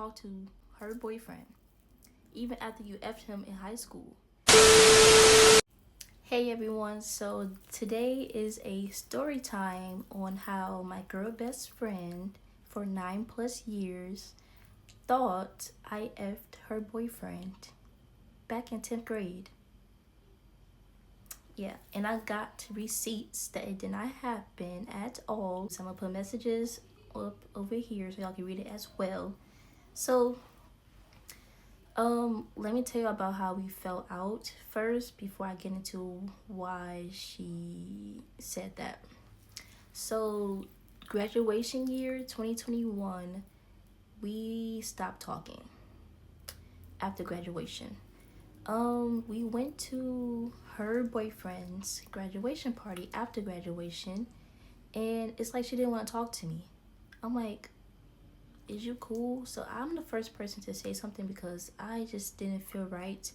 talk to her boyfriend, even after you effed him in high school. Hey everyone, so today is a story time on how my girl best friend for 9+ years thought I effed her boyfriend back in 10th grade. Yeah, and I got receipts that it did not happen at all. So I'm gonna put messages up over here so y'all can read it as well. So let me tell you about how we fell out first before I get into why she said that. So graduation year 2021, we stopped talking after graduation. We went to her boyfriend's graduation party after graduation, and it's like she didn't want to talk to me. I'm like, is you cool? So I'm the first person to say something because I just didn't feel right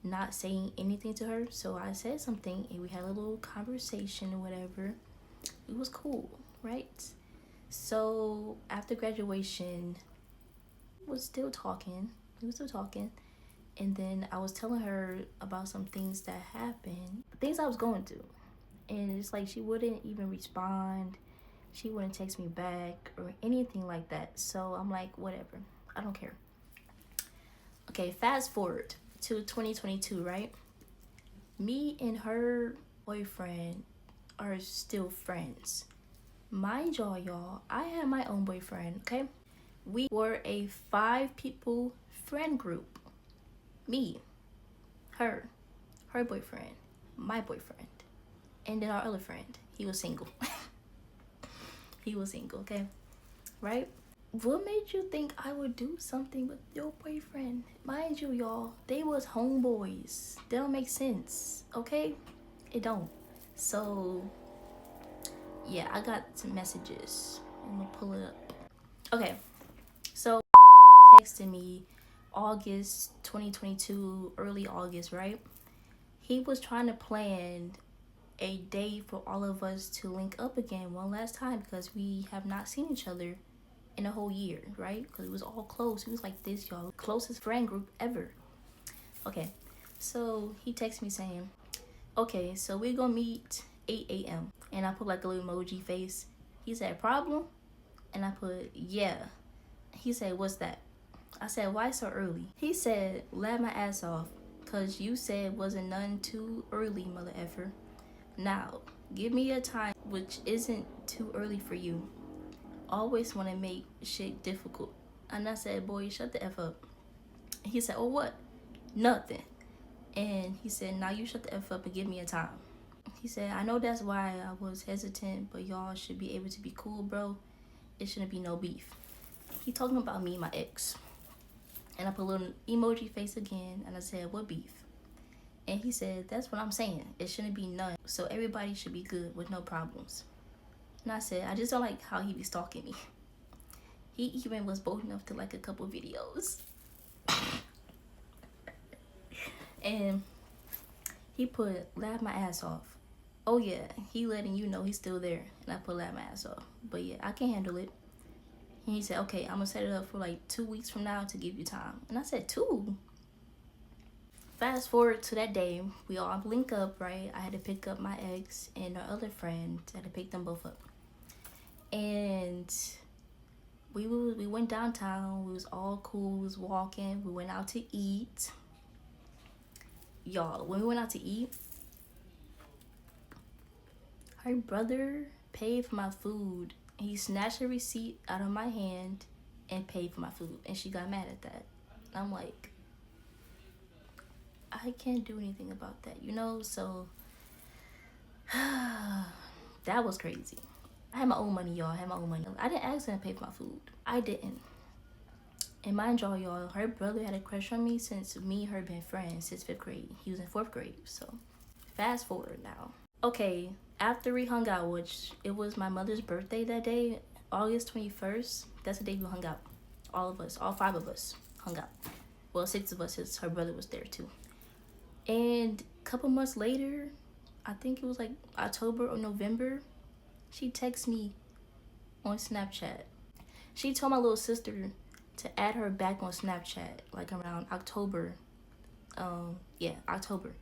not saying anything to her. So I said something and we had a little conversation or whatever. It was cool, right? So after graduation, we were still talking. And then I was telling her about some things that happened, things I was going through. And it's like she wouldn't even respond. She wouldn't text me back or anything like that. So I'm like, whatever. I don't care. Okay, fast forward to 2022, right? Me and her boyfriend are still friends. Mind y'all, I had my own boyfriend, okay? We were a 5-people friend group. Me, her boyfriend, my boyfriend, and then our other friend. He was single. He was single, okay? Right? What made you think I would do something with your boyfriend? Mind you, y'all, they was homeboys. They don't make sense, okay? It don't. So, yeah, I got some messages. I'm gonna pull it up. Okay, so texted me August 2022, early August, right? He was trying to plan a day for all of us to link up again one last time because we have not seen each other in a whole year, right? Because it was all close. It was like this, y'all, closest friend group ever. Okay, so he texted me saying, okay, so we're gonna meet 8 a.m. and I put like a little emoji face. He said, problem? And I put, yeah. He said, what's that? I said, why so early? He said, laugh my ass off because you said wasn't none too early, mother effer. Now, give me a time which isn't too early for you. Always want to make shit difficult. And I said, boy, shut the F up. He said, oh, what? Nothing. And he said, now you shut the F up and give me a time. He said, I know that's why I was hesitant, but y'all should be able to be cool, bro. It shouldn't be no beef. He talking about me and my ex. And I put a little emoji face again, and I said, what beef? And he said, that's what I'm saying. It shouldn't be none. So everybody should be good with no problems. And I said, I just don't like how he be stalking me. He even was bold enough to like a couple videos. And he put, laugh my ass off. Oh yeah, he letting you know he's still there. And I put, laugh my ass off. But yeah, I can handle it. And he said, okay, I'm gonna set it up for like 2 weeks from now to give you time. And I said, 2? Fast forward to that day, we all link up, right? I had to pick up my ex and our other friend. I had to pick them both up. And we went downtown. We was all cool. We was walking. We went out to eat. Y'all, when we went out to eat, her brother paid for my food. He snatched a receipt out of my hand and paid for my food. And she got mad at that. I'm like, I can't do anything about that, you know? So, that was crazy. I had my own money, y'all. I had my own money. I didn't ask him to pay for my food. I didn't. And mind y'all, her brother had a crush on me since me and her been friends since 5th grade. He was in 4th grade, so fast forward now. Okay, after we hung out, which it was my mother's birthday that day, August 21st, that's the day we hung out. All of us, all 5 of us hung out. Well, 6 of us, since her brother was there too. And a couple months later, I think it was like October or November, she texted me on Snapchat. She told my little sister to add her back on Snapchat, like around October. Yeah, October.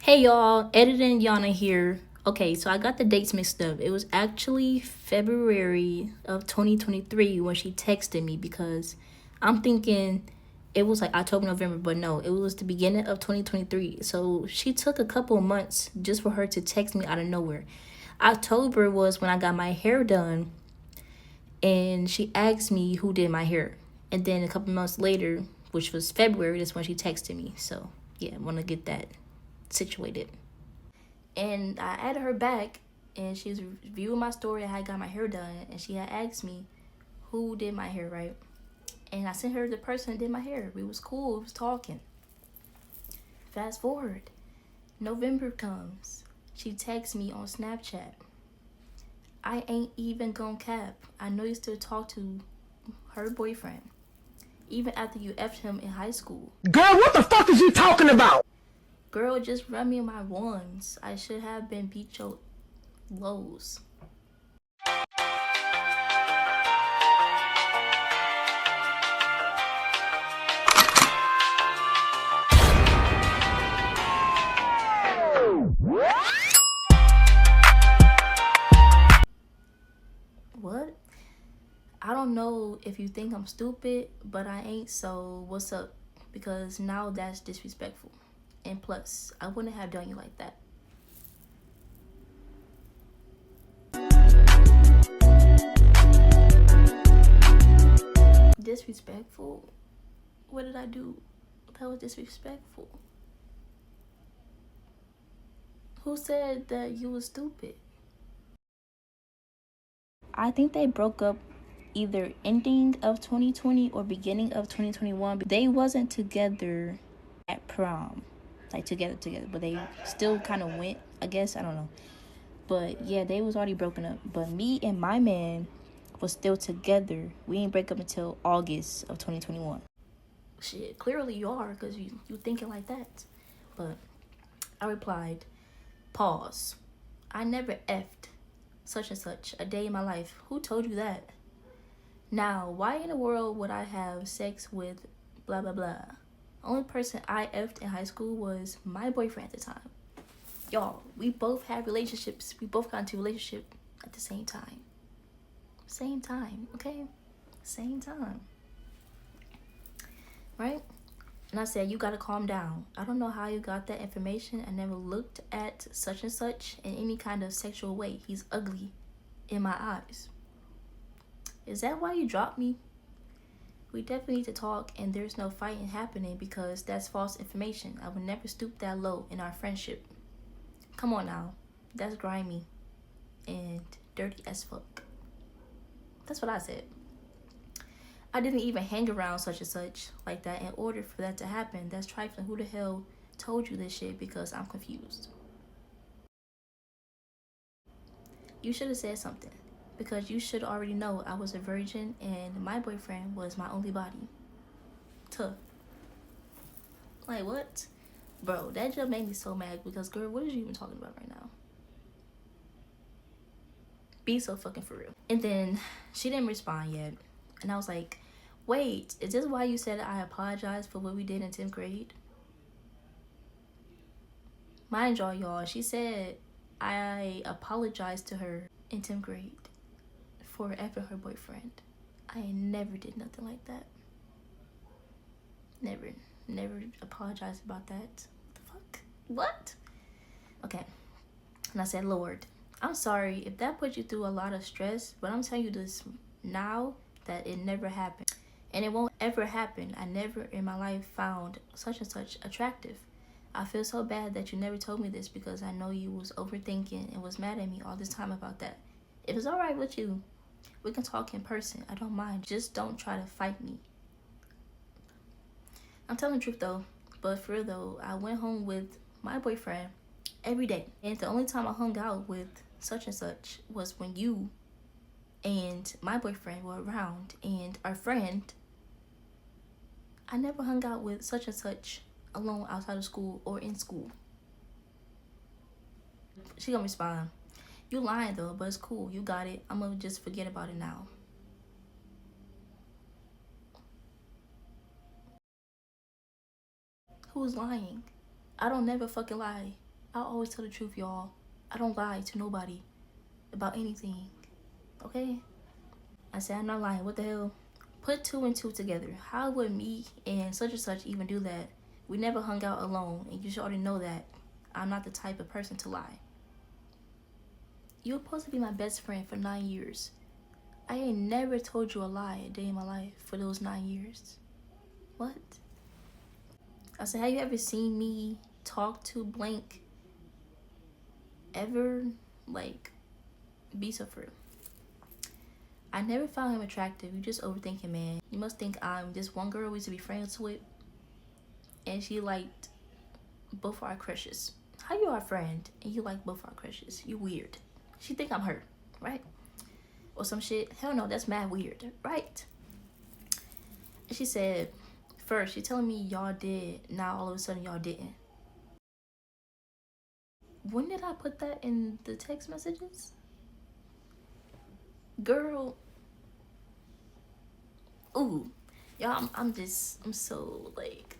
Hey y'all, editing Yana here. Okay, so I got the dates mixed up. It was actually February of 2023 when she texted me, because I'm thinking it was like October, November, but no, it was the beginning of 2023. So she took a couple of months just for her to text me out of nowhere. October was when I got my hair done, and she asked me who did my hair. And then a couple months later, which was February, that's when she texted me. So yeah, I want to get that situated. And I added her back, and she was viewing my story. I had got my hair done, and she had asked me who did my hair, right? And I sent her the person that did my hair. We was cool, we was talking. Fast forward, November comes. She texts me on Snapchat. I ain't even gon' cap. I know you still talk to her boyfriend, even after you effed him in high school. Girl, what the fuck is you talking about? Girl, just run me my ones. I should have been beat your lows. What? I don't know if you think I'm stupid, but I ain't, so what's up? Because now that's disrespectful. And plus, I wouldn't have done you like that. Disrespectful? What did I do that was disrespectful? Who said that you was stupid? I think they broke up either ending of 2020 or beginning of 2021. They wasn't together at prom, like together, but they still kind of went, I guess. I don't know. But yeah, they was already broken up. But me and my man was still together. We ain't break up until August of 2021. Shit, clearly you are, because you thinking like that. But I replied, pause. I never effed such and such a day in my life. Who told you that? Now, why in the world would I have sex with blah blah blah? Only person I effed in high school was my boyfriend at the time. Y'all, we both had relationships. We both got into a relationship at the same time. Same time, okay? Same time. Right? And I said, you gotta calm down. I don't know how you got that information. I never looked at such and such in any kind of sexual way. He's ugly in my eyes. Is that why you dropped me? We definitely need to talk, and there's no fighting happening, because that's false information. I would never stoop that low in our friendship. Come on now. That's grimy and dirty as fuck. That's what I said. I didn't even hang around such and such like that in order for that to happen. That's trifling. Who the hell told you this shit? Because I'm confused. You should have said something, because you should already know I was a virgin and my boyfriend was my only body. Tough. Like, what? Bro, that just made me so mad, because girl, what are you even talking about right now? Be so fucking for real. And then she didn't respond yet. And I was like, wait, is this why you said I apologized for what we did in 10th grade? Mind y'all, she said I apologized to her in 10th grade for effing her boyfriend. I never did nothing like that. Never apologized about that. What the fuck? What? Okay. And I said, Lord, I'm sorry if that put you through a lot of stress, but I'm telling you this now, that it never happened. And it won't ever happen. I never in my life found such and such attractive. I feel so bad that you never told me this, because I know you was overthinking and was mad at me all this time about that. If it's alright with you, we can talk in person. I don't mind. Just don't try to fight me. I'm telling the truth though. But for real though, I went home with my boyfriend every day. And the only time I hung out with such and such was when you and my boyfriend were around. And our friend, I never hung out with such and such alone outside of school or in school. She gonna respond, you lying though, but it's cool. You got it. I'm gonna just forget about it now. Who's lying? I don't never fucking lie. I always tell the truth, y'all. I don't lie to nobody about anything. Okay? I said, I'm not lying. What the hell? Put 2 and 2 together. How would me and such even do that? We never hung out alone, and you should already know that I'm not the type of person to lie. You were supposed to be my best friend for 9 years. I ain't never told you a lie a day in my life for those 9 years. What? I said, have you ever seen me talk to blank ever? Like, be so for real. I never found him attractive. You just overthinking, man. You must think I'm this one girl we used to be friends with, and she liked both our crushes. How you our friend and you like both our crushes? You weird. She think I'm her, right? Or some shit. Hell no, that's mad weird, right? And she said, first, she telling me y'all did, now all of a sudden y'all didn't. When did I put that in the text messages? Girl. Ooh. Y'all, I'm so, like,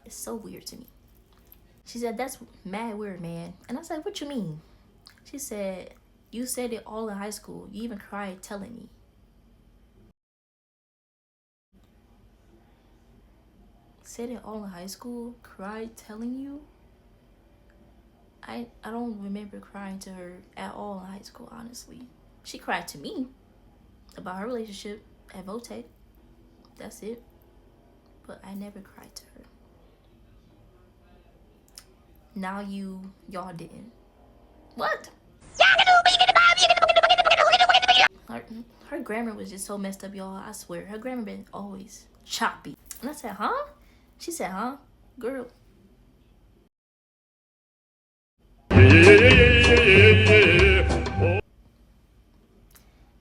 it's so weird to me. She said, that's mad weird, man. And I said, what you mean? She said, you said it all in high school. You even cried telling me. Said it all in high school? Cried telling you? I don't remember crying to her at all in high school, honestly. She cried to me about her relationship at Votech. That's it. But I never cried to her. Now y'all didn't. What? Her grammar was just so messed up, y'all. I swear. Her grammar been always choppy. And I said, huh? She said, huh? Girl.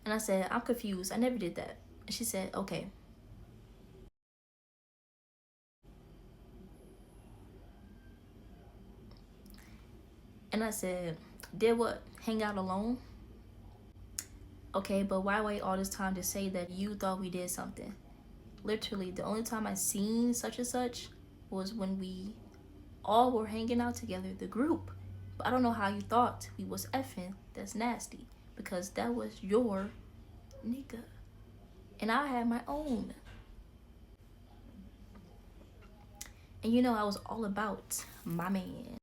And I said, I'm confused. I never did that. And she said, okay. And I said, did what? Hang out alone? Okay, but why wait all this time to say that you thought we did something? Literally, the only time I seen such and such was when we all were hanging out together, the group. But I don't know how you thought we was effing. That's nasty. Because that was your nigga. And I had my own. And you know, I was all about my man.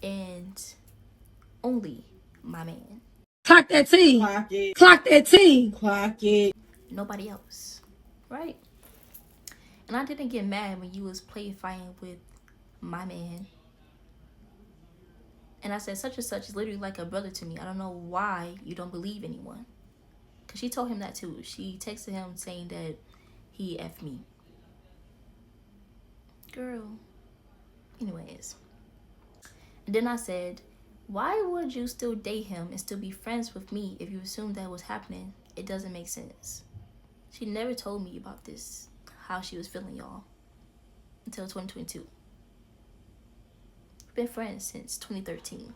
And only my man. Clock that T. Clock it. Clock that T. Clock it. Nobody else. Right? And I didn't get mad when you was play fighting with my man. And I said, such and such is literally like a brother to me. I don't know why you don't believe anyone. Because she told him that too. She texted him saying that he F me. Girl. Anyways. And then I said, why would you still date him and still be friends with me if you assume that was happening? It doesn't make sense. She never told me about this, how she was feeling, y'all, until 2022. We've been friends since 2013.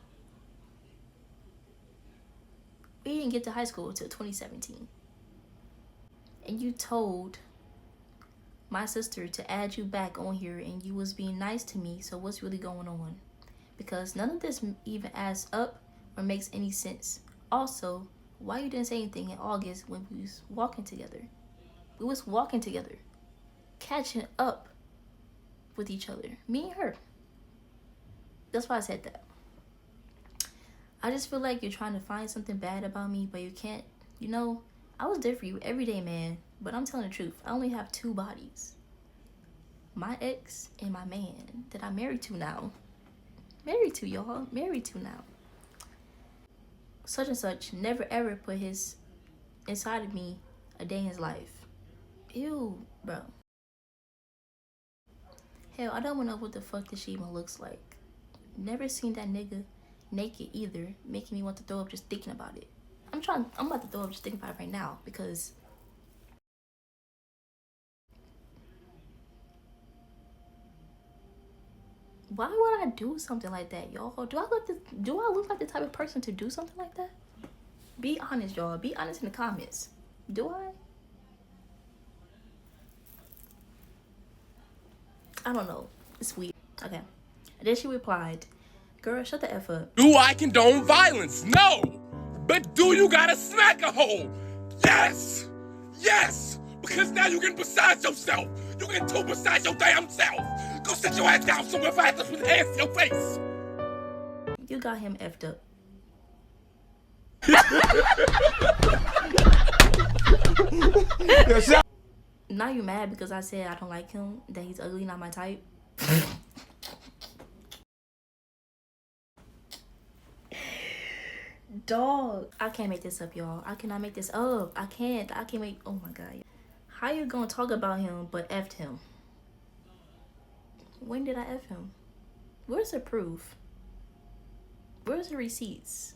We didn't get to high school until 2017. And you told my sister to add you back on here and you was being nice to me, so what's really going on? Because none of this even adds up or makes any sense. Also, why you didn't say anything in August when we was walking together? We was walking together, catching up with each other, me and her. That's why I said that. I just feel like you're trying to find something bad about me, but you can't. You know, I was there for you every day, man. But I'm telling the truth. I only have 2 bodies. My ex and my man that I'm married to now. Married to, y'all. Married to now. Such and such never ever put his inside of me a day in his life. Ew, bro. Hell, I don't want to know what the fuck this shit even looks like. Never seen that nigga naked either, making me want to throw up just thinking about it. I'm about to throw up just thinking about it right now because why would I do something like that, y'all? Do I look like the type of person to do something like that? Be honest, y'all. Be honest in the comments. Do I? I don't know. It's weird. Okay. And then she replied, girl, shut the F up. Do I condone violence? No! But do you gotta smack a hole? Yes! Yes! Because now you getting beside yourself. You getting too beside your damn self. Go sit your ass down somewhere fast with hands to your face. You got him effed up. Now you mad because I said I don't like him, that he's ugly, not my type. Dog, I can't make this up, y'all. I cannot make this up. I can't make, oh my god. How you gonna talk about him but effed him? When did I F him? Where's the proof? Where's the receipts?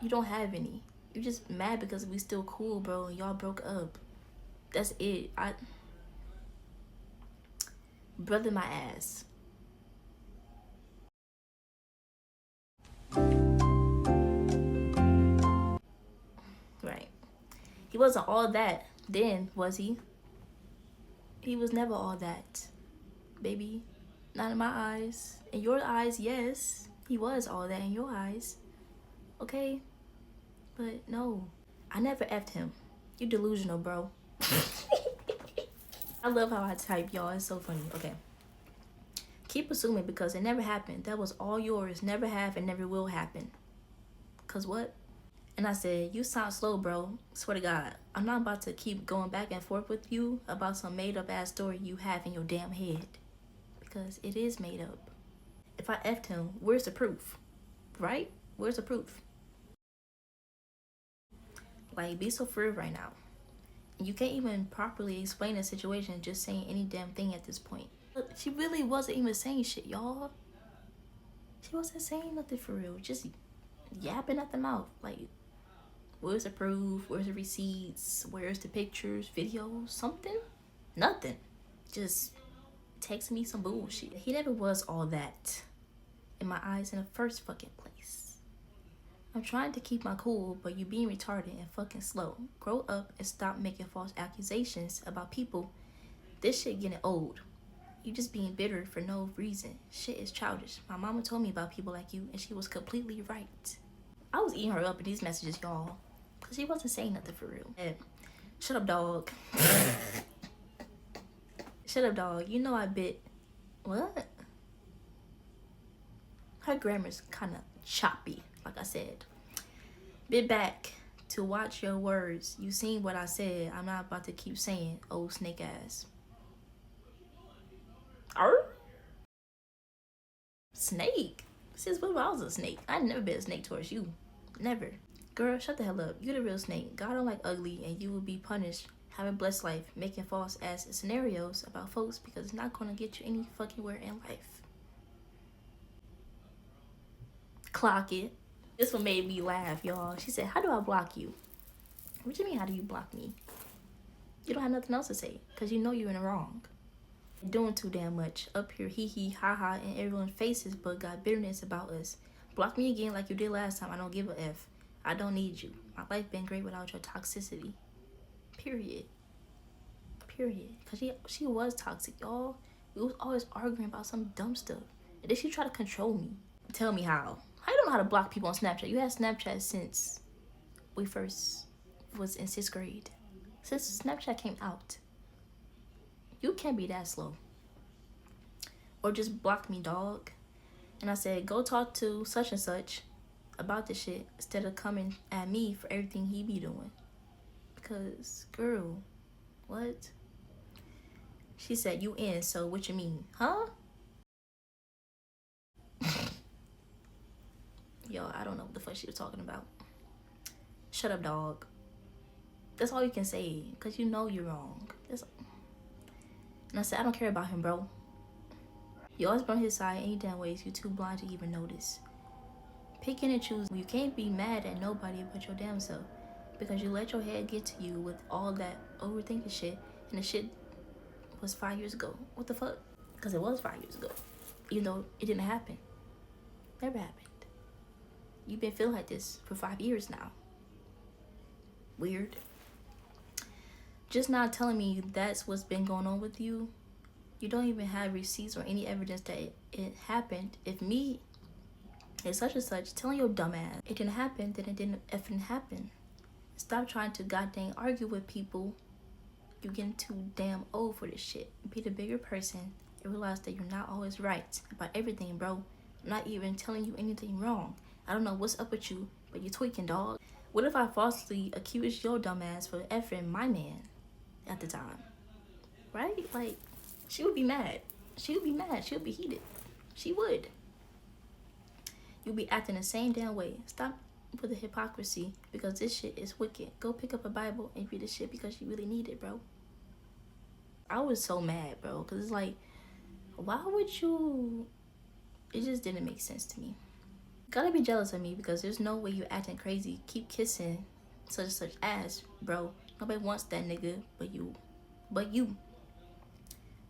You don't have any. You're just mad because we still cool, bro, and y'all broke up. That's it. Brother my ass. Right. He wasn't all that then, was he? He was never all that, baby. Not in my eyes. In your eyes, yes. He was all that in your eyes. Okay? But no. I never effed him. You delusional, bro. I love how I type, y'all. It's so funny. Okay. Keep assuming because it never happened. That was all yours. Never have and never will happen. Cause what? And I said, you sound slow, bro. Swear to God. I'm not about to keep going back and forth with you about some made up ass story you have in your damn head. Because it is made up. If I effed him, where's the proof? Right? Where's the proof? Like, be so for real right now. You can't even properly explain the situation just saying any damn thing at this point. Look, she really wasn't even saying shit, y'all. She wasn't saying nothing for real. Just yapping at the mouth. Like, where's the proof? Where's the receipts? Where's the pictures, videos, something? Nothing. Just text me some bullshit. He never was all that in my eyes in the first fucking place. I'm trying to keep my cool, but you being retarded and fucking slow. Grow up and stop making false accusations about people. This shit getting old. You just being bitter for no reason. Shit is childish. My mama told me about people like you, and she was completely right. I was eating her up in these messages, y'all, because she wasn't saying nothing for real. And, shut up, dog. Shut up, dog. You know I bit. What? Her grammar's kind of choppy, like I said. Bit back to watch your words. You seen what I said. I'm not about to keep saying, old snake ass. Arr? Snake? Since when I was a snake? I never been a snake towards you. Never. Girl, shut the hell up. You the real snake. God don't like ugly, and you will be punished. Have a blessed life, making false ass scenarios about folks because it's not gonna get you any fucking where in life. Clock it. This one made me laugh, y'all. She said, how do I block you? What do you mean, how do you block me? You don't have nothing else to say because you know you're in the wrong. Doing too damn much. Up here, hee hee, ha ha, in everyone's faces, but got bitterness about us. Block me again like you did last time. I don't give a F. I don't need you. My life been great without your toxicity. Period. Period. Because she was toxic, y'all. We was always arguing about some dumb stuff. And then she tried to control me. Tell me how. How you don't know how to block people on Snapchat? You had Snapchat since we first was in 6th grade. Since Snapchat came out. You can't be that slow. Or just block me, dog. And I said, go talk to such and such about this shit instead of coming at me for everything he be doing. Because, girl, what? She said, you in, so what you mean? Huh? Yo, I don't know what the fuck she was talking about. Shut up, dog. That's all you can say, because you know you're wrong. And I said, I don't care about him, bro. You always been on his side any damn ways. You too blind to even notice. Picking and choosing. You can't be mad at nobody but your damn self. Because you let your head get to you with all that overthinking shit. And the shit was 5 years ago. What the fuck? Because it was 5 years ago. Even though it didn't happen. Never happened. You've been feeling like this for 5 years now. Weird. Just not telling me that's what's been going on with you You don't even have receipts or any evidence that it happened. If me and such and such telling your dumb ass it didn't happen, then it didn't effing happen. Stop trying to goddamn argue with people. You're getting too damn old for this shit. Be the bigger person and realize that you're not always right about everything, bro. I'm not even telling you anything wrong. I don't know what's up with you, but you're tweaking, dog. What if I falsely accused your dumb ass for effing my man at the time? Right? Like, she would be mad. She would be mad. She would be heated. She would. You'll be acting the same damn way. Stop with the hypocrisy, because this shit is wicked. Go pick up a Bible and read this shit because you really need it, bro. I was so mad, bro, because it's like, why would you? It just didn't make sense to me. Gotta be jealous of me, because there's no way you're acting crazy. Keep kissing such and such ass, bro. Nobody wants that nigga but you.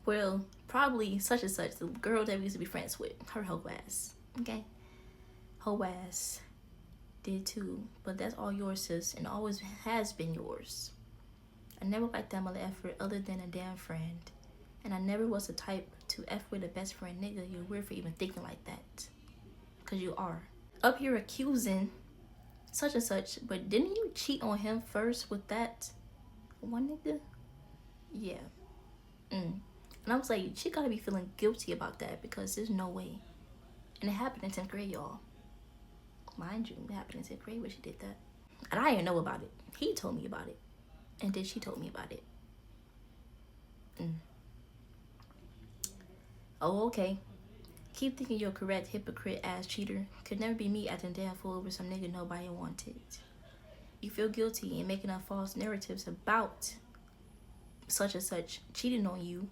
Well, probably such and such, the girl that we used to be friends with, her hoe ass. Okay? Hoe ass did too. But that's all yours, sis, and always has been yours. I never liked that mother effort other than a damn friend. And I never was the type to F with a best friend nigga. You're weird for even thinking like that. Because you are. Up here accusing such and such, but didn't you cheat on him first with that one nigga? Yeah. And I was like, she gotta be feeling guilty about that, because there's no way. And it happened in 10th grade, y'all. Mind you, it happened in 10th grade when she did that. And I didn't know about it. He told me about it. And then she told me about it. Oh, okay. Keep thinking you're correct, hypocrite ass cheater. Could never be me acting damn fool over some nigga nobody wanted. You feel guilty and making up false narratives about such and such cheating on you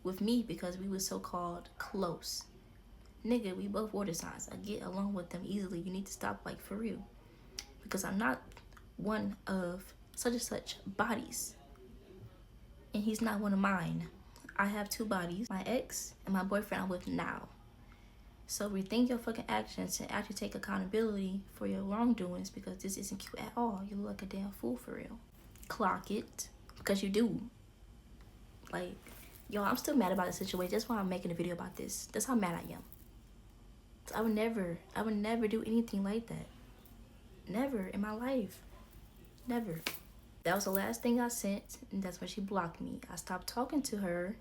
with me because we were so-called close. Nigga, we both water signs. I get along with them easily. You need to stop, like, for real. Because I'm not one of such and such bodies. And he's not one of mine. I have two bodies. My ex and my boyfriend I'm with now. So rethink your fucking actions and actually take accountability for your wrongdoings, because this isn't cute at all. You look like a damn fool for real. Clock it. Because you do. Like, yo, I'm still mad about the situation. That's why I'm making a video about this. That's how mad I am. I would never do anything like that. Never in my life. Never. That was the last thing I sent, and that's when she blocked me. I stopped talking to her.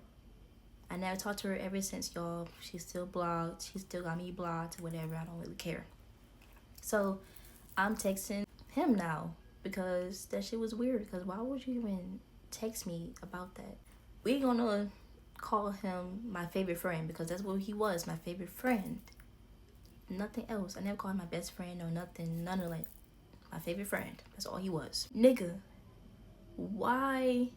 I never talked to her ever since, y'all. She's still blocked. She still got me blocked, whatever. I don't really care. So I'm texting him now, because that shit was weird. Because why would you even text me about that? We're gonna call him my favorite friend, because that's what he was, my favorite friend. Nothing else. I never called him my best friend or nothing. None of that. My favorite friend. That's all he was. Nigga, why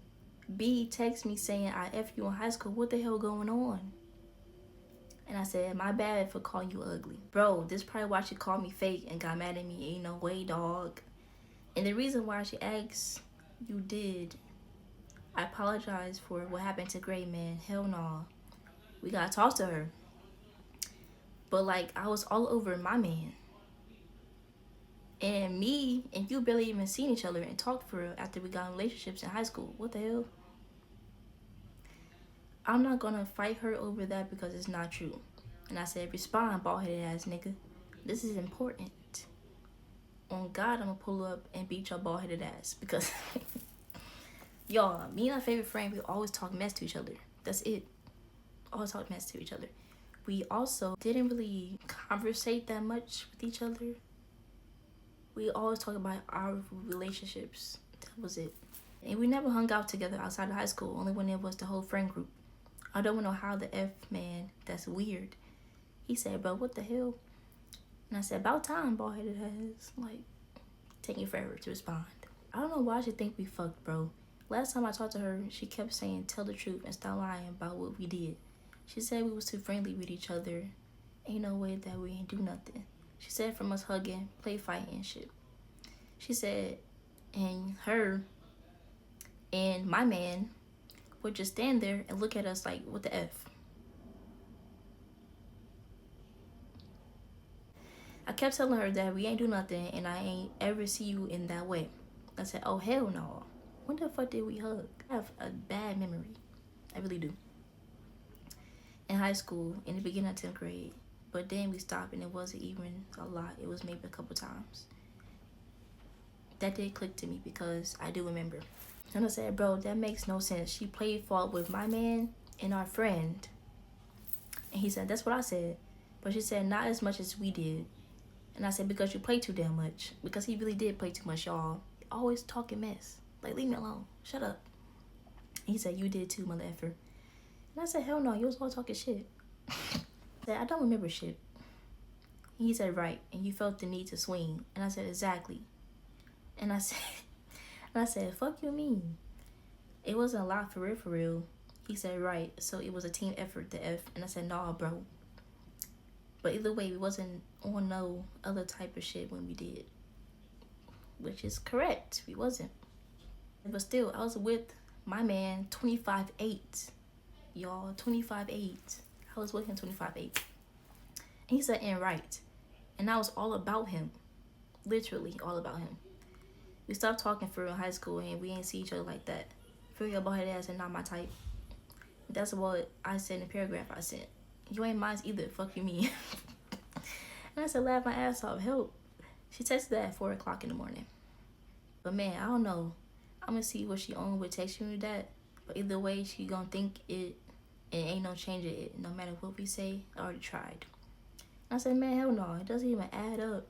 B text me saying I F you in high school? What the hell going on? And I said, my bad for calling you ugly. Bro, this is probably why she called me fake and got mad at me. Ain't no way, dog. And the reason why she asked you did, I apologize for what happened to Gray, man. Hell no. We gotta talk to her. But like, I was all over my man. And me and you barely even seen each other and talked for real after we got in relationships in high school. What the hell? I'm not gonna fight her over that, because it's not true. And I said, respond, bald-headed ass nigga. This is important. On God, I'm gonna pull up and beat your bald-headed ass. Because, y'all, me and my favorite friend, we always talk mess to each other. That's it. Always talk mess to each other. We also didn't really conversate that much with each other. We always talk about our relationships. That was it. And we never hung out together outside of high school, only when it was the whole friend group. I don't know how the F man, that's weird. He said, bro, what the hell? And I said, about time, bald-headed ass. Like, taking forever to respond. I don't know why she think we fucked, bro. Last time I talked to her, she kept saying, tell the truth and stop lying about what we did. She said we was too friendly with each other. Ain't no way that we ain't do nothing. She said from us hugging, play fighting and shit. She said, and her and my man would just stand there and look at us like, what the F? I kept telling her that we ain't do nothing and I ain't ever see you in that way. I said, oh, hell no. When the fuck did we hug? I have a bad memory. I really do. in high school in the beginning of 10th grade. But then we stopped and it wasn't even a lot. It was maybe a couple times. That did click to me because I do remember. And I said, bro, that makes no sense. She played fault with my man and our friend. And he said, that's what I said. But she said, not as much as we did. And I said, because you play too damn much. Because he really did play too much, y'all. Always talking mess. Like, leave me alone. Shut up. And he said, you did too, mother effer. And I said, hell no, you was all talking shit. I said, I don't remember shit. And he said, right. And you felt the need to swing. And I said, exactly. And I said, fuck you mean? It wasn't a lot for real, for real. He said, right. So it was a team effort, the F. And I said, nah, bro. But either way, we wasn't on no other type of shit when we did. Which is correct. We wasn't. But still, I was with my man 25-8. Y'all, 25-8. I was with him 25-8. And he said, and right. And I was all about him. Literally all about him. We stopped talking for real in high school and we ain't see each other like that. Feel your bald head ass and not my type. That's what I said in the paragraph I sent. You ain't mine either. Fuck you mean. And I said, laugh my ass off. Help. She texted that at 4 o'clock in the morning. But man, I don't know. I'm gonna see what she on with texting me that. But either way, she gonna think it ain't no changing it. No matter what we say, I already tried. And I said, man, hell no. It doesn't even add up.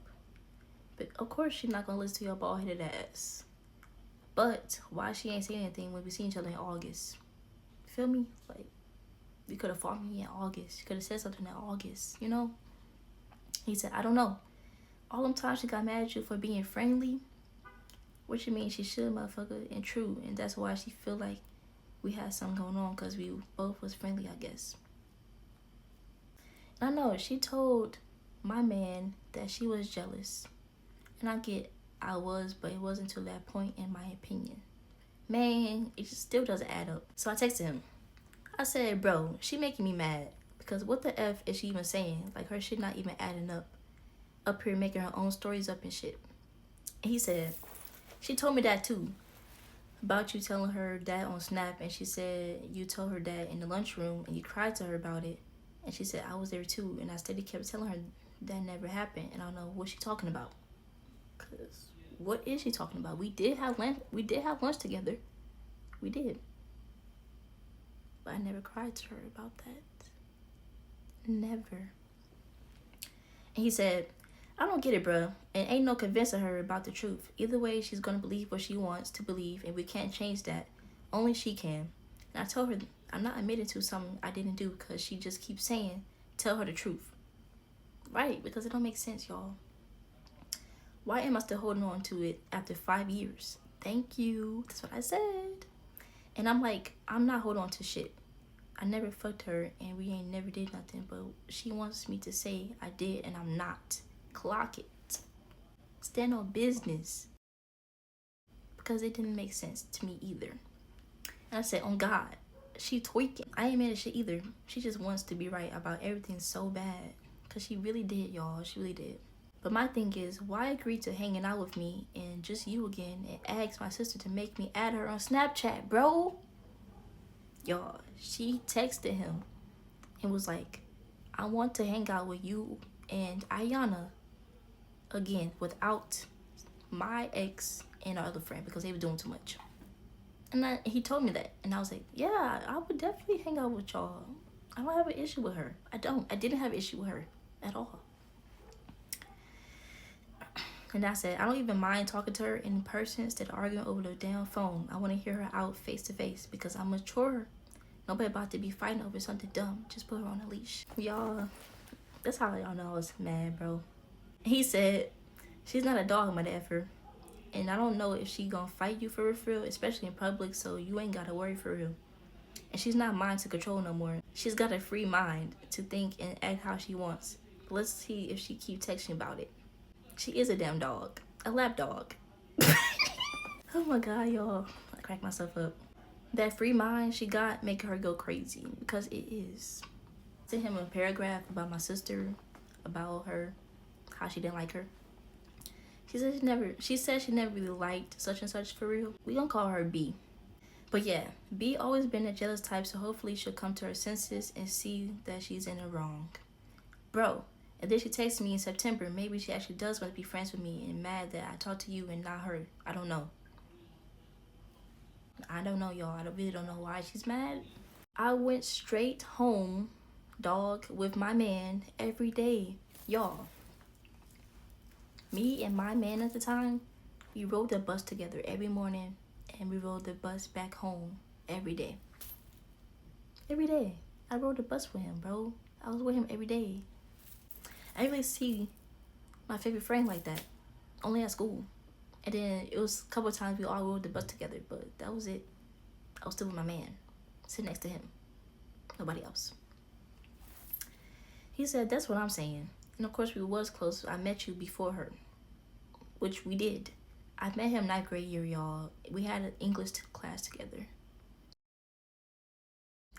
But of course she's not gonna listen to your bald-headed ass. But why she ain't saying anything when we seen each other in August? Feel me? Like, you could have fought me in August. You could have said something in August, you know? He said, I don't know. All them times she got mad at you for being friendly, what you mean she should, motherfucker, and true. And that's why she feel like we had something going on because we both was friendly, I guess. And I know she told my man that she was jealous. And I get I was, but it wasn't to that point in my opinion. Man, it just still doesn't add up. So I texted him. I said, bro, she making me mad. Because what the F is she even saying? Like, her shit not even adding up. Up here making her own stories up and shit. And he said, she told me that too. About you telling her that on Snap. And she said you told her that in the lunchroom and you cried to her about it. And she said, I was there too. And I steady kept telling her that never happened. And I don't know what she talking about. Because what is she talking about? We did have lunch together. We did. But I never cried to her about that. Never. And he said, I don't get it, bruh. And ain't no convincing her about the truth. Either way, she's gonna believe what she wants to believe, and we can't change that. Only she can. And I told her I'm not admitting to something I didn't do because she just keeps saying, tell her the truth. Right, because it don't make sense, y'all. Why am I still holding on to it after 5 years? Thank you. That's what I said. And I'm like, I'm not holding on to shit. I never fucked her and we ain't never did nothing, but she wants me to say I did and I'm not. Clock it. Stand on business. Because it didn't make sense to me either. And I said, on God, she tweaking. I ain't mad at shit either. She just wants to be right about everything so bad. Because she really did, y'all. She really did. But my thing is, why agree to hanging out with me and just you again and ask my sister to make me add her on Snapchat, bro? Y'all, she texted him and was like, I want to hang out with you and Ayana again without my ex and our other friend because they were doing too much. And he told me that. And I was like, yeah, I would definitely hang out with y'all. I don't have an issue with her. I didn't have an issue with her at all. And I said, I don't even mind talking to her in person instead of arguing over the damn phone. I want to hear her out face to face because I'm mature. Nobody about to be fighting over something dumb. Just put her on a leash. Y'all, that's how y'all know I was mad, bro. He said, she's not a dog, mother effer. And I don't know if she gonna fight you for real, especially in public, so you ain't gotta worry for real. And she's not mine to control no more. She's got a free mind to think and act how she wants. But let's see if she keep texting about it. She is a damn dog. A lap dog. Oh my God, y'all. I cracked myself up. That free mind she got make her go crazy. Because it is. I sent him a paragraph about my sister. About her. How she didn't like her. She said she never really liked such and such for real. We gonna call her B. But yeah, B always been a jealous type, so hopefully she'll come to her senses and see that she's in the wrong. Bro, and then she texted me in September. Maybe she actually does want to be friends with me and mad that I talked to you and not her. I don't know. I don't know, y'all. I really don't know why she's mad. I went straight home, dog, with my man every day. Y'all, me and my man at the time, we rode the bus together every morning and we rode the bus back home every day. Every day. I rode the bus with him, bro. I was with him every day. I didn't really see my favorite friend like that. Only at school. And then it was a couple of times we all rode the bus together, but that was it. I was still with my man, sitting next to him. Nobody else. He said, that's what I'm saying. And of course we was close. I met you before her, which we did. I met him 9th grade year, y'all. We had an English class together.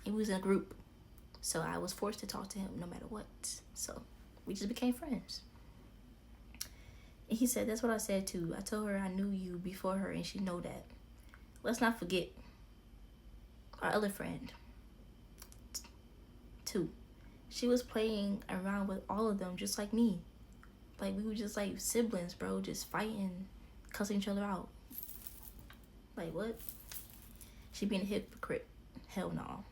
It was in a group. So I was forced to talk to him no matter what. So we just became friends. And he said, that's what I said too. I told her I knew you before her and she know that. Let's not forget our other friend, 2. She was playing around with all of them just like me. Like we were just like siblings, bro, just fighting, cussing each other out. Like what? She being a hypocrite. Hell no.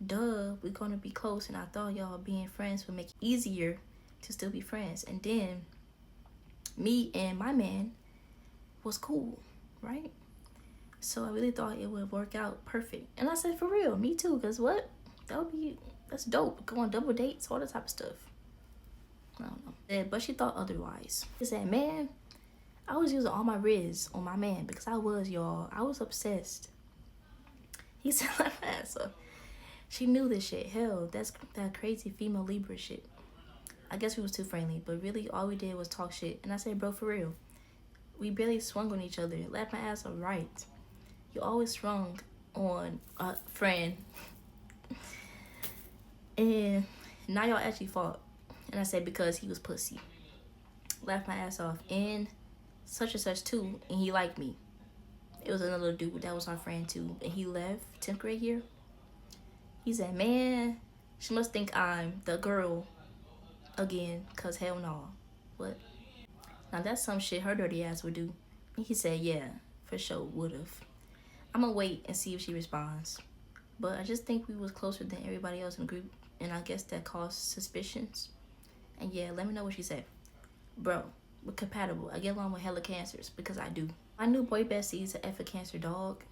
Duh, we're gonna be close and I thought y'all being friends would make it easier to still be friends. And then me and my man was cool, right? So I really thought it would work out perfect. And I said, for real, me too, because what? That's dope. Go on double dates, all that type of stuff. I don't know. Yeah, but she thought otherwise. She said, man, I was using all my riz on my man because I was obsessed. He said, so she knew this shit. Hell, that's that crazy female Libra shit. I guess we was too friendly, but really all we did was talk shit. And I said, bro, for real, we barely swung on each other. Laughed my ass off, right? You always swung on a friend. And now y'all actually fought. And I said, because he was pussy. Laughed my ass off. And such and such too. And he liked me. It was another dude that was our friend too. And he left 10th grade year. He said, man, she must think I'm the girl again. Cause hell no. What? Now that's some shit her dirty ass would do. And he said, yeah, for sure would've. I'm gonna wait and see if she responds. But I just think we was closer than everybody else in the group. And I guess that caused suspicions. And yeah, let me know what she said. Bro, we're compatible. I get along with hella cancers because I do. My new boy bestie is an F a cancer dog.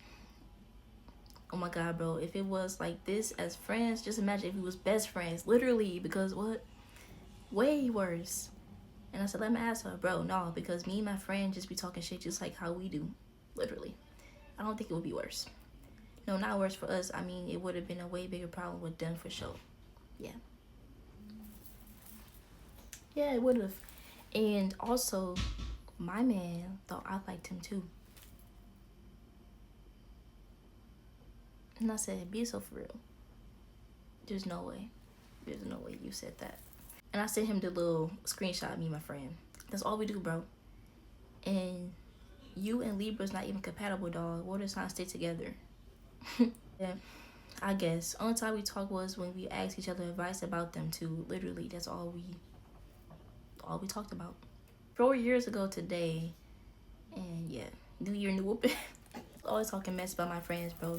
Oh my god, bro. If it was like this as friends, just imagine if we was best friends. Literally, because what? Way worse. And I said, let me ask her, bro, no, because me and my friend just be talking shit just like how we do. Literally. I don't think it would be worse. No, not worse for us. I mean, it would have been a way bigger problem with them for sure. Yeah. Yeah, it would have. And also, my man thought I liked him too. And I said, be so for real. There's no way. There's no way you said that. And I sent him the little screenshot of me and my friend. That's all we do, bro. And you and Libra's not even compatible, dog. Water signs stay together. Yeah, I guess. Only time we talked was when we asked each other advice about them too. Literally, that's all we talked about. 4 years ago today. And yeah, new year, new whooping. Always talking mess about my friends, bro.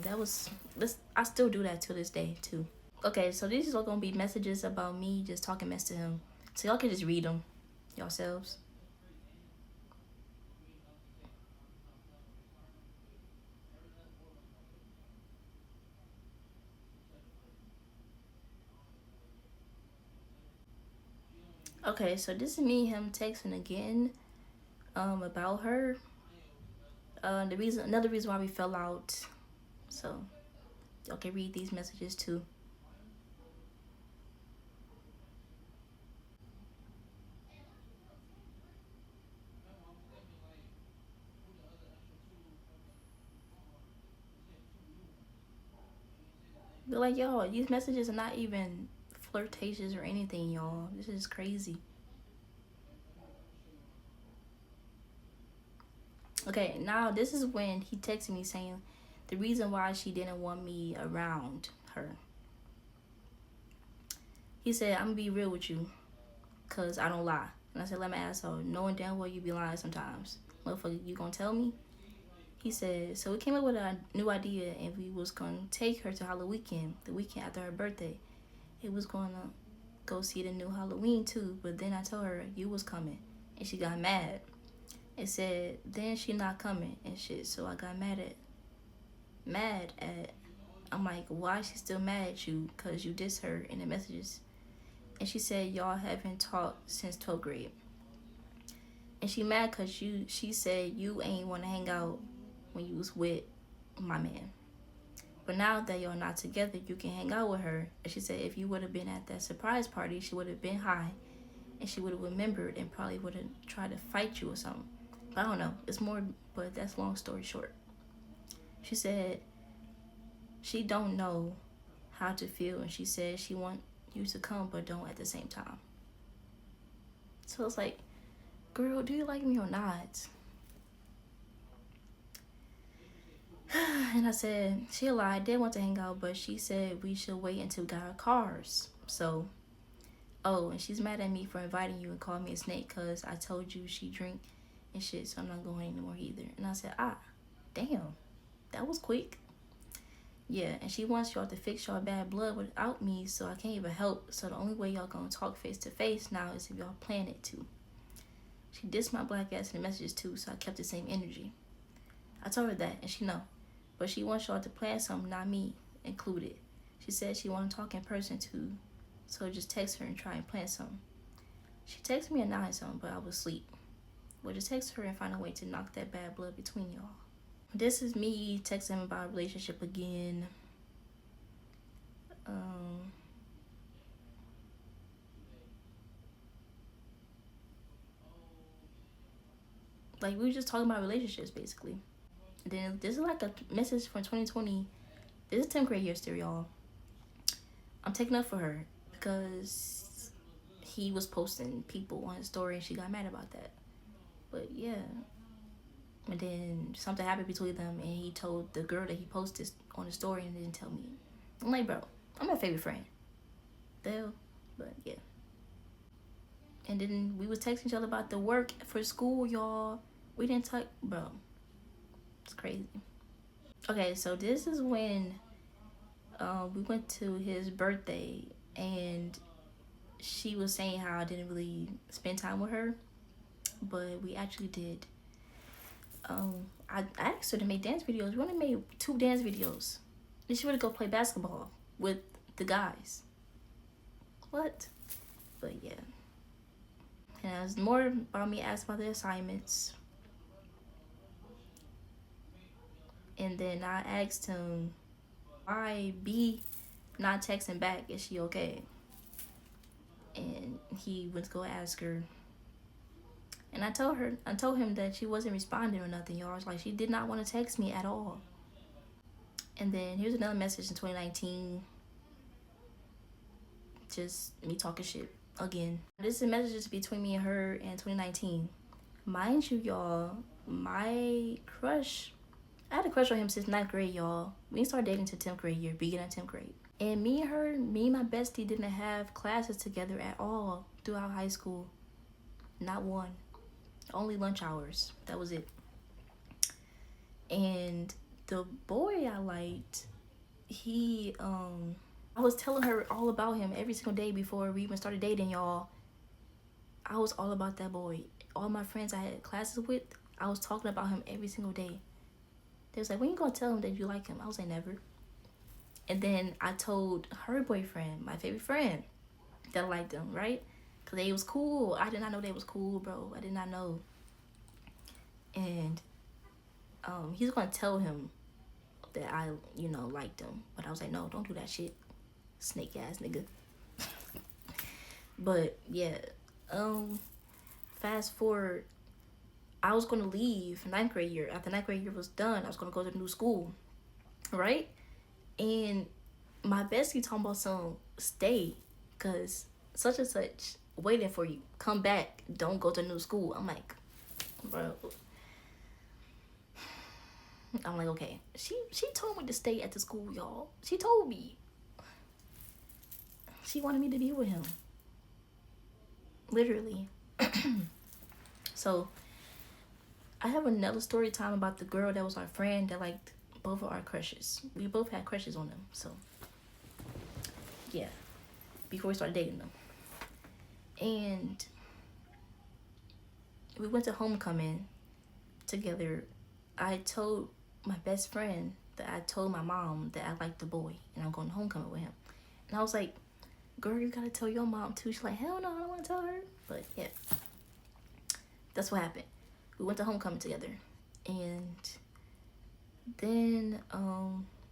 I still do that to this day too. Okay, so these are gonna be messages about me just talking mess to him. So y'all can just read them yourselves. Okay, so this is me him texting again about her. Another reason why we fell out. So y'all can read these messages too. But like, y'all, these messages are not even flirtatious or anything, y'all. This is crazy. Okay, now this is when he texted me saying the reason why she didn't want me around her. He said, I'm gonna be real with you, cause I don't lie. And I said, let me ask her, knowing damn well you be lying sometimes. Motherfucker, you gonna tell me? He said, so we came up with a new idea, and we was gonna take her to Halloween, the weekend after her birthday. It was gonna go see the new Halloween too, but then I told her you was coming, and she got mad. It said, then she not coming and shit, so I got mad at, I'm like, why is she still mad at you? Cause you diss her in the messages. And she said, y'all haven't talked since 12th grade. And she mad cause she said you ain't wanna hang out when you was with my man. But now that y'all not together, you can hang out with her. And she said if you would have been at that surprise party, she would have been high, and she would have remembered and probably would have tried to fight you or something. But I don't know. It's more, but that's long story short. She said she don't know how to feel, and she said she want you to come, but don't at the same time. So it's like, girl, do you like me or not? And I said, she lied, I did want to hang out, but she said we should wait until we got our cars. So, oh, and she's mad at me for inviting you and calling me a snake because I told you she drink and shit, so I'm not going anymore either. And I said, damn, that was quick. Yeah, and she wants y'all to fix y'all bad blood without me, so I can't even help. So the only way y'all gonna talk face to face now is if y'all plan it to. She dissed my black ass in the messages too, so I kept the same energy. I told her that, and she know. But she wants y'all to plan something, not me included. She said she want to talk in person too, so just text her and try and plan something. She texted me at 9 something, but I was asleep. Well, just text her and find a way to knock that bad blood between y'all. This is me texting him about a relationship again. Like, we were just talking about relationships, basically. And then this is like a message from 2020. This is 10th grade year still, y'all. I'm taking up for her because he was posting people on his story and she got mad about that. But yeah. And then something happened between them and he told the girl that he posted on the story and didn't tell me. I'm like, bro, I'm my favorite friend. The hell? But yeah. And then we was texting each other about the work for school, y'all. We didn't talk, bro. It's crazy. Okay, so this is when we went to his birthday and she was saying how I didn't really spend time with her, but we actually did. I asked her to make dance videos. We only made 2 dance videos. And she would go play basketball with the guys. What? But yeah. And it was more about me asking about the assignments. And then I asked him, why B not texting back? Is she okay? And he went to go ask her. And I told him that she wasn't responding or nothing, y'all. Like, she did not want to text me at all. And then here's another message in 2019. Just me talking shit again. This is messages between me and her in 2019. Mind you, y'all, my crush, I had a crush on him since 9th grade, y'all. We didn't start dating till 10th grade year, beginning of 10th grade. And me and my bestie didn't have classes together at all throughout high school. Not one. Only lunch hours. That was it. And the boy I liked, he, I was telling her all about him every single day before we even started dating, y'all. I was all about that boy. All my friends I had classes with, I was talking about him every single day. They was like, when you gonna tell him that you like him? I was like, never. And then I told her boyfriend, my favorite friend, that I liked them, right? Because they was cool. I did not know they was cool, bro. I did not know. And he's going to tell him that I, liked him. But I was like, no, don't do that shit. Snake ass nigga. But, yeah. Fast forward. I was going to leave 9th grade year. After 9th grade year was done, I was going to go to the new school. Right? And my bestie talking about some stay. Because such and such waiting for you. Come back. Don't go to new school. I'm like, bro. I'm like, okay. She told me to stay at the school, y'all. She told me. She wanted me to be with him. Literally. So, I have another story time about the girl that was our friend that liked both of our crushes. We both had crushes on them. So, yeah. Before we started dating them. And we went to homecoming together. I told my best friend that I told my mom that I liked the boy and I'm going to homecoming with him. And I was like, girl, you gotta tell your mom too. She's like, hell no, I don't want to tell her. But yeah, that's what happened. We went to homecoming together. And then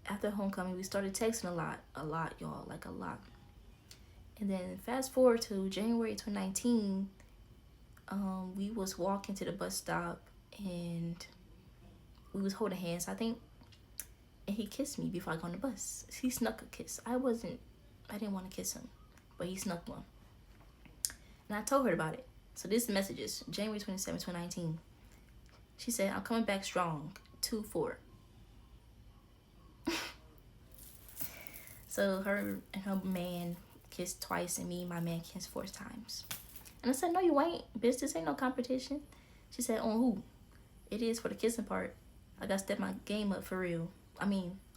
after homecoming, we started texting a lot, y'all, like a lot. And then fast forward to January 2019, we was walking to the bus stop and we was holding hands, I think. And he kissed me before I got on the bus. He snuck a kiss. I didn't want to kiss him, but he snuck one. And I told her about it. So this is the messages, January 27, 2019. She said, I'm coming back strong, 2-4. So her and her man kissed twice and me and my man kissed 4 times. And I said, no, you ain't. Bitch, this ain't no competition. She said, on who? It is for the kissing part. I gotta step my game up for real. I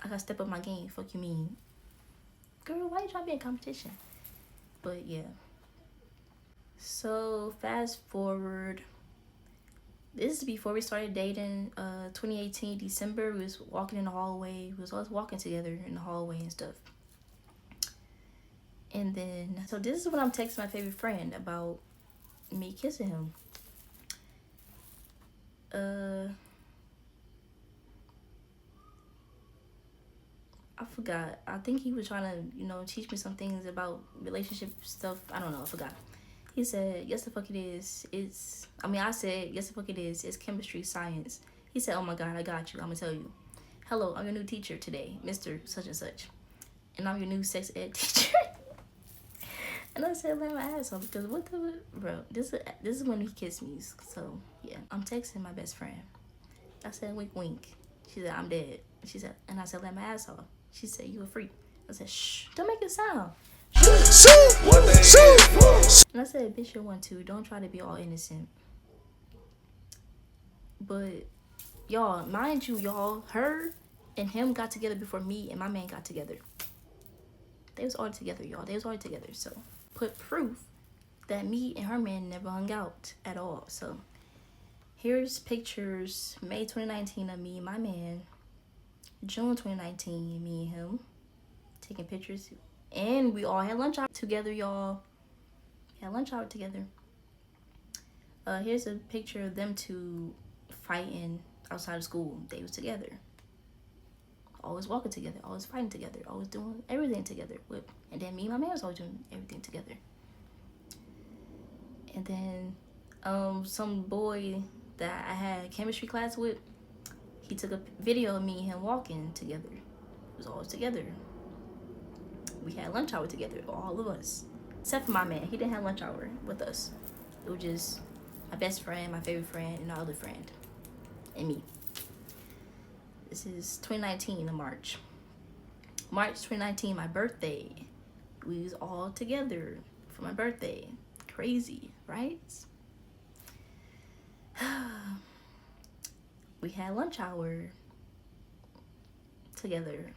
gotta step up my game. Fuck you mean? Girl, why you trying to be in competition? But yeah. So fast forward. This is before we started dating. 2018 December. We was walking in the hallway. We was always walking together in the hallway and stuff. And then, so this is when I'm texting my favorite friend about me kissing him. I forgot. I think he was trying to, teach me some things about relationship stuff. I don't know. I forgot. He said, yes, the fuck it is. I said, yes, the fuck it is. It's chemistry, science. He said, oh my God, I got you. I'm going to tell you. Hello, I'm your new teacher today, Mr. Such and Such. And I'm your new sex ed teacher. And I said, let my ass off. Because bro, this is when he kissed me. So, yeah. I'm texting my best friend. I said, wink, wink. She said, I'm dead. She said, and I said, let my ass off. She said, you a freak. I said, shh, don't make it sound. And I said, bitch, you're one too. Don't try to be all innocent. But, y'all, mind you, y'all, her and him got together before me and my man got together. They was all together, y'all. They was all together. So, put proof that me and her man never hung out at all. So, here's pictures, May 2019 of me and my man. June 2019, me and him taking pictures. And we all had lunch out together, y'all. We had lunch out together. Here's a picture of them two fighting outside of school. They was together. Always walking together. Always fighting together. Always doing everything together. And then me and my man was always doing everything together. And then some boy that I had chemistry class with, he took a video of me and him walking together. It was always together. We had lunch hour together, all of us. Except for my man. He didn't have lunch hour with us. It was just my best friend, my favorite friend, and our other friend. And me. This is 2019 in March. March 2019, my birthday. We was all together for my birthday. Crazy, right? We had lunch hour together.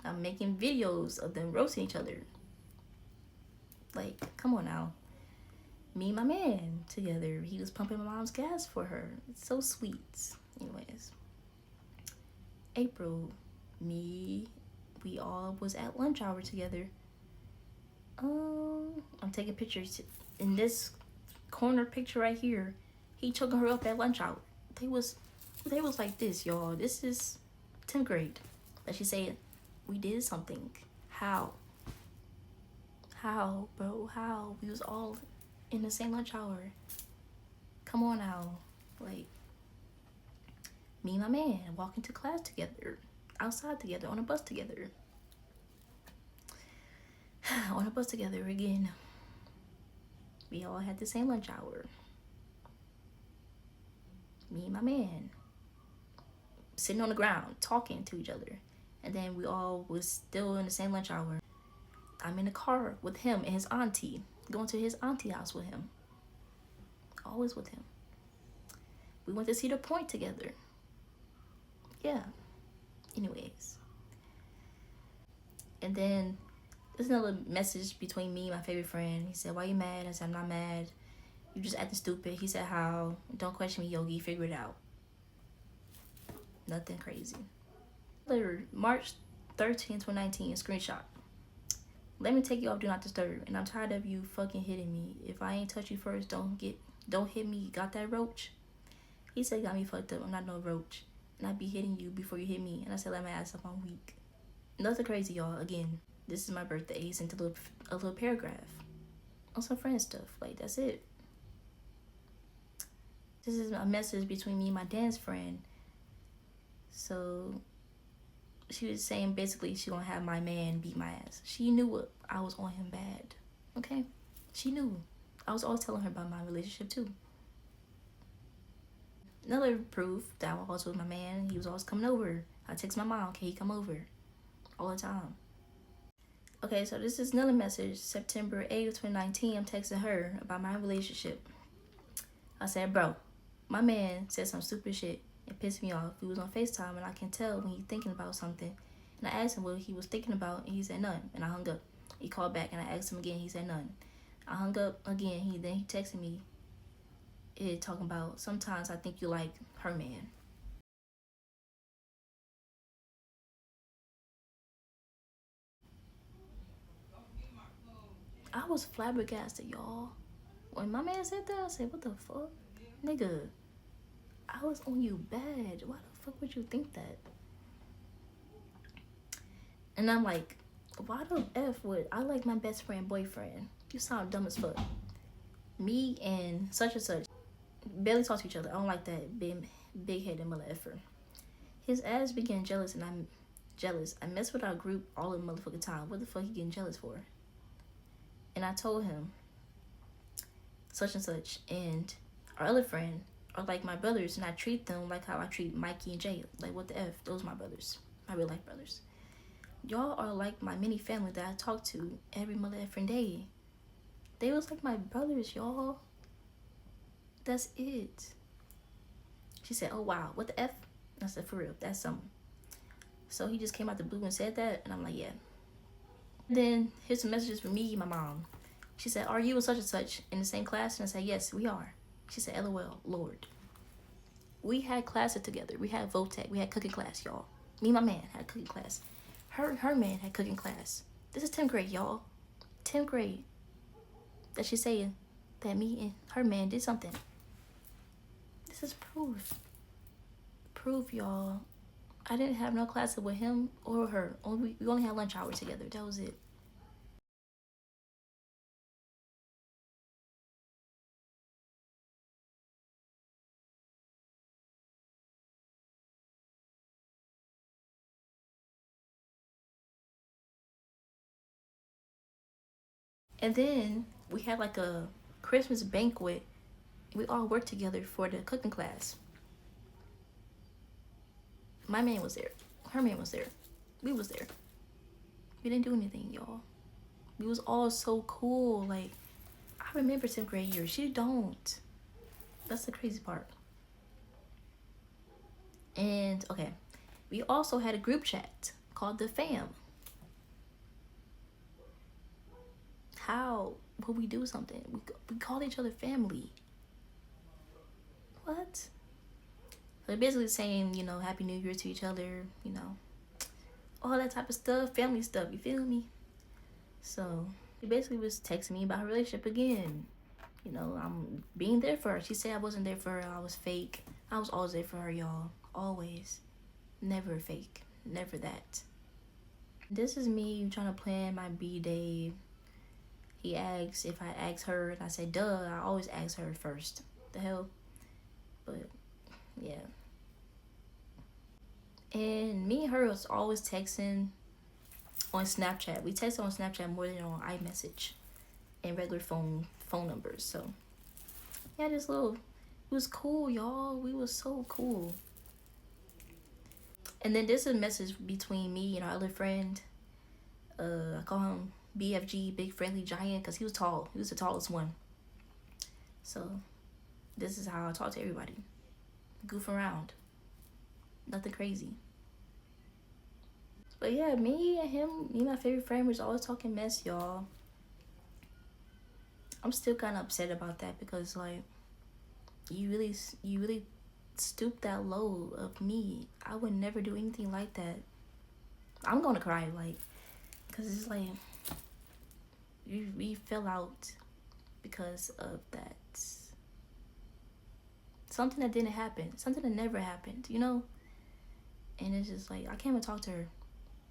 I'm making videos of them roasting each other. Like, come on now. Me and my man together. He was pumping my mom's gas for her. It's so sweet. Anyways. April. We all was at lunch hour together. I'm taking pictures. In this corner picture right here, he choking her up at lunch hour. They was like this, y'all. This is 10th grade. But she said, we did something. How, bro? How? We was all in the same lunch hour. Come on now. Like, me and my man walking to class together. Outside together. On a bus together. On a bus together again. We all had the same lunch hour. Me and my man. sitting on the ground talking to each other. And then we all was still in the same lunch hour. I'm in the car with him and his auntie, going to his auntie house with him. Always with him. We went to Cedar Point together. Yeah. Anyways. And then there's another message between me and my favorite friend. He said, "Why you mad?" I said, "I'm not mad. You just acting stupid." He said, "How? Don't question me, Yogi. Figure it out." Nothing crazy. Later, March 13th, 2019, screenshot. "Let me take you off Do Not Disturb, and I'm tired of you fucking hitting me. If I ain't touch you first, don't hit me. Got that, roach?" He said, "Got me fucked up. I'm not no roach. And I be hitting you before you hit me." And I said, "Let my ass up, I'm weak." Nothing crazy, y'all. Again, this is my birthday. He sent a little paragraph on some friend stuff. Like, that's it. This is a message between me and my dance friend. So she was saying basically she gonna have my man beat my ass. She knew what I was on him bad. Okay? She knew. I was always telling her about my relationship too. Another proof that I was always with my man, he was always coming over. I text my mom, "Can he come over?" All the time. Okay, so this is another message. September 8th, 2019, I'm texting her about my relationship. I said, "Bro, my man said some stupid shit. It pissed me off. We was on FaceTime and I can tell when he's thinking about something." And I asked him what he was thinking about and he said none. And I hung up. He called back and I asked him again. He said none. I hung up again. He texted me talking about, "Sometimes I think you like her man." I was flabbergasted, y'all. When my man said that, I said, "What the fuck? Nigga, I was on you bad. Why the fuck would you think that?" And I'm like, why the F would I like my best friend boyfriend? You sound dumb as fuck. Me and such barely talk to each other. I don't like that big headed mother effer. His ass be getting jealous and I'm jealous. I mess with our group all the motherfucking time. What the fuck he getting jealous for? And I told him such and such, and our other friend are like my brothers, and I treat them like how I treat Mikey and Jay. Like, what the F? Those are my brothers. My real life brothers. Y'all are like my mini family that I talk to every mother effing day. They was like my brothers, y'all. That's it. She said, "Oh wow, what the F?" I said, "For real, that's something." So he just came out the blue and said that, and I'm like, yeah. Then here's some messages from me and my mom. She said, "Are you and such in the same class?" And I said, "Yes, we are." She said, "LOL, Lord." We had classes together. We had VOTEC. We had cooking class, y'all. Me and my man had cooking class. Her man had cooking class. This is 10th grade, y'all. 10th grade. That she's saying that me and her man did something. This is proof. Proof, y'all. I didn't have no classes with him or her. We only had lunch hour together. That was it. And then we had like a Christmas banquet. We all worked together for the cooking class. My man was there. Her man was there. We was there. We didn't do anything, y'all. We was all so cool. Like, I remember 10th grade year. She don't. That's the crazy part. And, okay. We also had a group chat called The Fam. How would we do something? We called each other family. What? So they're basically saying, Happy New Year to each other, all that type of stuff, family stuff, you feel me? So he basically was texting me about her relationship again. I'm being there for her. She said I wasn't there for her. I was fake. I was always there for her, y'all. Always. Never fake. Never that. This is me trying to plan my B-day. He asks if I ask her, and I say, duh, I always ask her first. The hell? But, yeah. And me and her was always texting on Snapchat. We text on Snapchat more than on iMessage and regular phone numbers. So, yeah, it was cool, y'all. We was so cool. And then there's a message between me and our other friend. I call him BFG, Big Friendly Giant, because he was tall. He was the tallest one. So this is how I talk to everybody. Goof around. Nothing crazy. But yeah, me and my favorite friend was always talking mess, y'all. I'm still kind of upset about that because, like, you really stoop that low of me. I would never do anything like that. I'm gonna cry, like, because it's like we fell out because of that. Something that didn't happen, something that never happened, you know. And it's just like I can't even talk to her.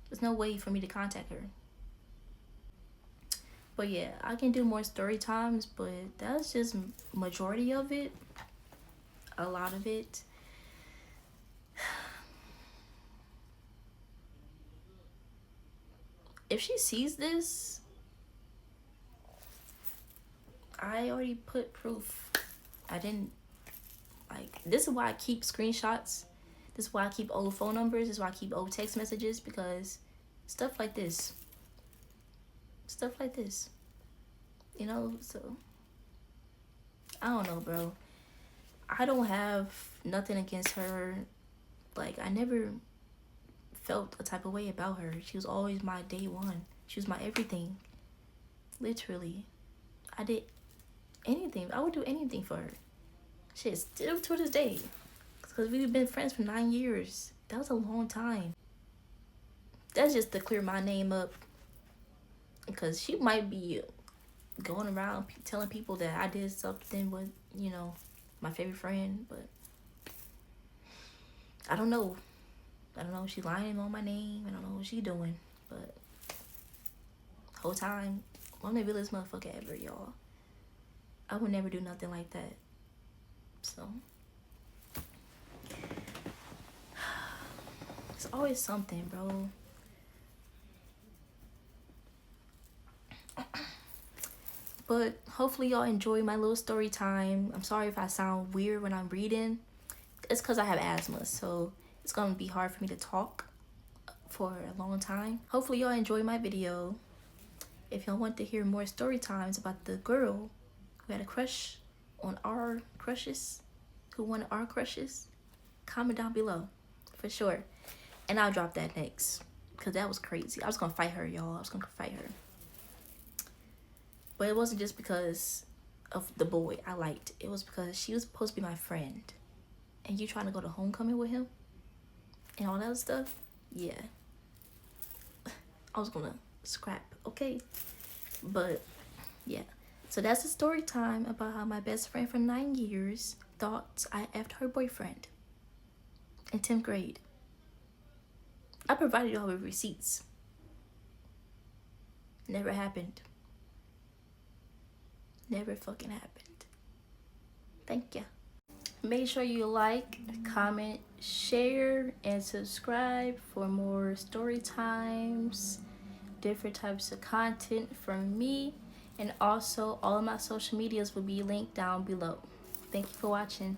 There's no way for me to contact her. But yeah, I can do more story times, but that's just majority of it. A lot of it. If she sees this, I already put proof. I didn't, like, this is why I keep screenshots. This is why I keep old phone numbers. This is why I keep old text messages, because stuff like this. Stuff like this. You know, so I don't know, bro. I don't have nothing against her. Like, I never felt a type of way about her. She was always my day one. She was my everything. Literally. I did anything. I would do anything for her. Shit, still to this day. Because we've been friends for 9 years. That was a long time. That's just to clear my name up. Because she might be going around telling people that I did something with, you know, my favorite friend. But I don't know. I don't know if she's lying on my name. I don't know what she's doing. But whole time, I'm the realest motherfucker ever, y'all. I would never do nothing like that. So it's always something, bro. But hopefully y'all enjoy my little story time. I'm sorry if I sound weird when I'm reading. It's because I have asthma, so it's gonna be hard for me to talk for a long time. Hopefully y'all enjoy my video. If y'all want to hear more story times about the girl who had a crush on our crushes, who wanted our crushes, comment down below for sure. And I'll drop that next, because that was crazy. I was gonna fight her, y'all. I was gonna fight her. But it wasn't just because of the boy I liked. It was because she was supposed to be my friend. And you trying to go to homecoming with him? And all that other stuff? Yeah. I was gonna scrap, okay? But, yeah. So that's the story time about how my best friend for 9 years thought I effed her boyfriend in 10th grade. I provided y'all with receipts. Never happened. Never fucking happened. Thank ya. Make sure you like, comment, share, and subscribe for more story times, different types of content from me, and also all of my social medias will be linked down below. Thank you for watching.